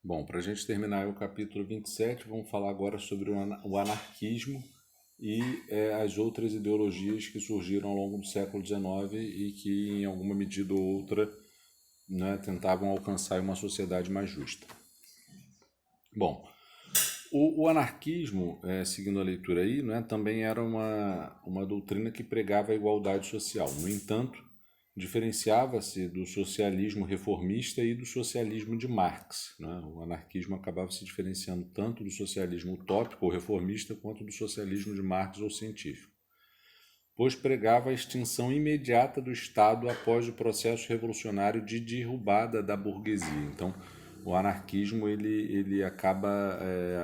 Bom, para a gente terminar o capítulo 27, vamos falar agora sobre o anarquismo e as outras ideologias que surgiram ao longo do século XIX e que, em alguma medida ou outra, né, tentavam alcançar uma sociedade mais justa. Bom, o anarquismo, seguindo a leitura aí, né, também era uma doutrina que pregava a igualdade social. No entanto, diferenciava-se do socialismo reformista e do socialismo de Marx, né? O anarquismo acabava se diferenciando tanto do socialismo utópico ou reformista quanto do socialismo de Marx ou científico, pois pregava a extinção imediata do Estado após o processo revolucionário de derrubada da burguesia. Então, o anarquismo ele acaba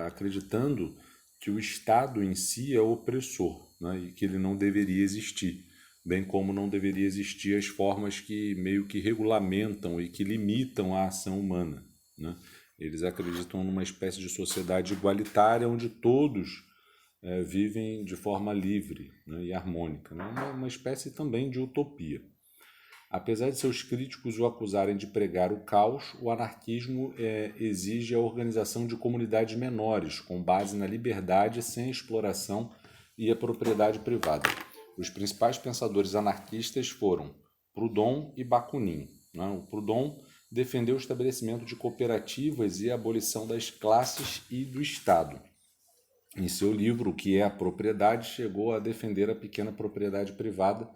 acreditando que o Estado em si é opressor, né? E que ele não deveria existir, bem como não deveria existir as formas que meio que regulamentam e que limitam a ação humana, né? Eles acreditam numa espécie de sociedade igualitária onde todos vivem de forma livre, né, e harmônica, né? Uma espécie também de utopia. Apesar de seus críticos o acusarem de pregar o caos, o anarquismo exige a organização de comunidades menores, com base na liberdade sem exploração e a propriedade privada. Os principais pensadores anarquistas foram Proudhon e Bakunin, né? O Proudhon defendeu o estabelecimento de cooperativas e a abolição das classes e do Estado. Em seu livro O que é a Propriedade, chegou a defender a pequena propriedade privada,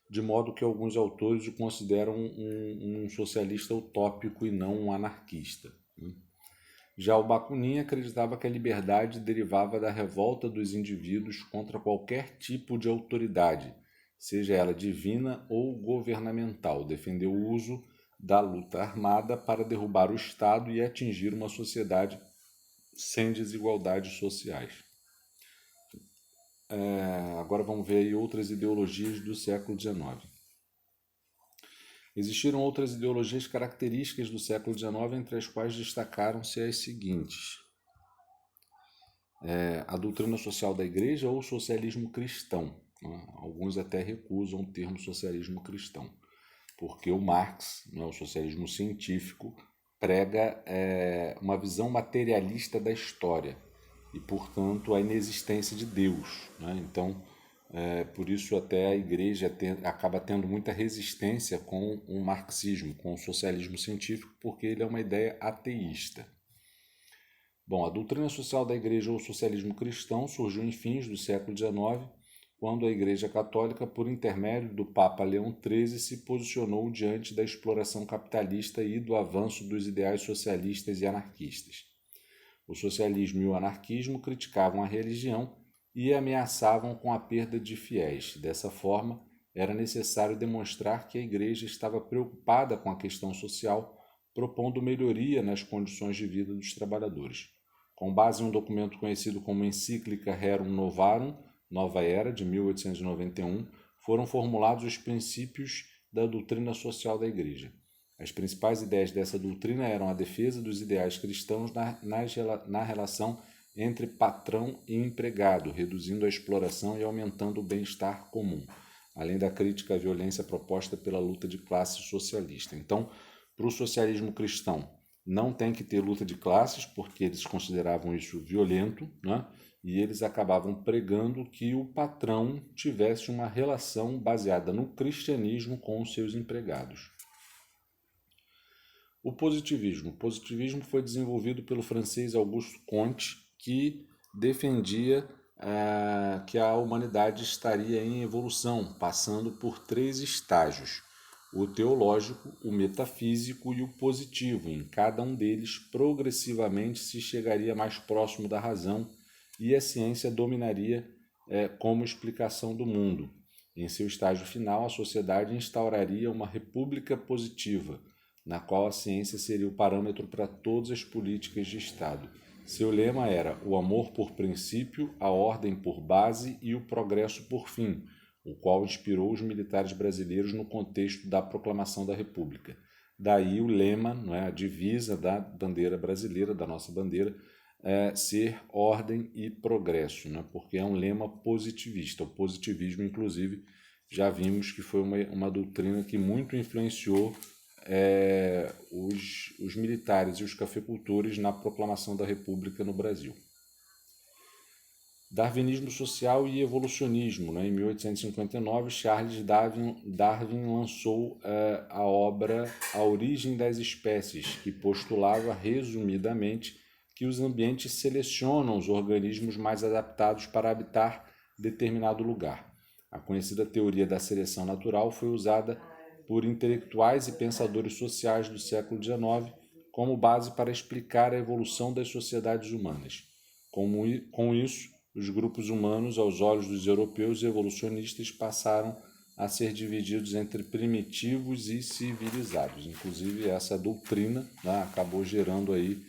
de modo que alguns autores o consideram um socialista utópico e não um anarquista. Já o Bakunin acreditava que a liberdade derivava da revolta dos indivíduos contra qualquer tipo de autoridade, seja ela divina ou governamental. Defendeu o uso da luta armada para derrubar o Estado e atingir uma sociedade sem desigualdades sociais. Agora vamos ver aí outras ideologias do século XIX. Existiram outras ideologias características do século XIX, entre as quais destacaram-se as seguintes: a doutrina social da Igreja ou o socialismo cristão. Né? Alguns até recusam o termo socialismo cristão, porque o Marx, né, o socialismo científico, prega uma visão materialista da história e, portanto, a inexistência de Deus, né? Então, por isso até a Igreja acaba tendo muita resistência com o marxismo, com o socialismo científico, porque ele é uma ideia ateísta. Bom, a doutrina social da Igreja ou socialismo cristão surgiu em fins do século XIX, quando a Igreja Católica, por intermédio do Papa Leão XIII, se posicionou diante da exploração capitalista e do avanço dos ideais socialistas e anarquistas. O socialismo e o anarquismo criticavam a religião e ameaçavam com a perda de fiéis. Dessa forma, era necessário demonstrar que a Igreja estava preocupada com a questão social, propondo melhoria nas condições de vida dos trabalhadores. Com base em um documento conhecido como Encíclica Rerum Novarum, Nova Era, de 1891, foram formulados os princípios da doutrina social da Igreja. As principais ideias dessa doutrina eram a defesa dos ideais cristãos na relação entre patrão e empregado, reduzindo a exploração e aumentando o bem-estar comum, além da crítica à violência proposta pela luta de classe socialista. Então, para o socialismo cristão, não tem que ter luta de classes, porque eles consideravam isso violento, né? E eles acabavam pregando que o patrão tivesse uma relação baseada no cristianismo com os seus empregados. O positivismo. O positivismo foi desenvolvido pelo francês Auguste Comte, que defendia que a humanidade estaria em evolução, passando por 3 estágios: o teológico, o metafísico e o positivo. Em cada um deles, progressivamente se chegaria mais próximo da razão e a ciência dominaria como explicação do mundo. Em seu estágio final, a sociedade instauraria uma república positiva, na qual a ciência seria o parâmetro para todas as políticas de Estado. Seu lema era o amor por princípio, a ordem por base e o progresso por fim, o qual inspirou os militares brasileiros no contexto da proclamação da República. Daí o lema, não é, a divisa da bandeira brasileira, da nossa bandeira, ser ordem e progresso, né, porque é um lema positivista. O positivismo, inclusive, já vimos que foi uma doutrina que muito influenciou os os militares e os cafeicultores na proclamação da República no Brasil. Darwinismo social e evolucionismo. Em 1859, Charles Darwin lançou a obra A Origem das Espécies, que postulava, resumidamente, que os ambientes selecionam os organismos mais adaptados para habitar determinado lugar. A conhecida teoria da seleção natural foi usada por intelectuais e pensadores sociais do século XIX como base para explicar a evolução das sociedades humanas. Com isso, os grupos humanos, aos olhos dos europeus evolucionistas, passaram a ser divididos entre primitivos e civilizados. Inclusive, essa doutrina acabou gerando aí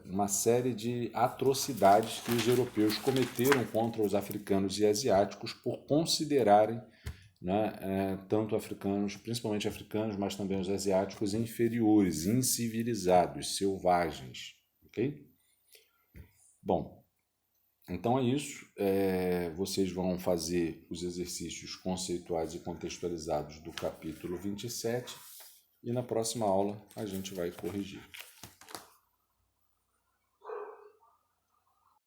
uma série de atrocidades que os europeus cometeram contra os africanos e asiáticos por considerarem tanto africanos, principalmente africanos, mas também os asiáticos, inferiores, incivilizados, selvagens. Ok? Bom, então é isso. Vocês vão fazer os exercícios conceituais e contextualizados do capítulo 27 e na próxima aula a gente vai corrigir.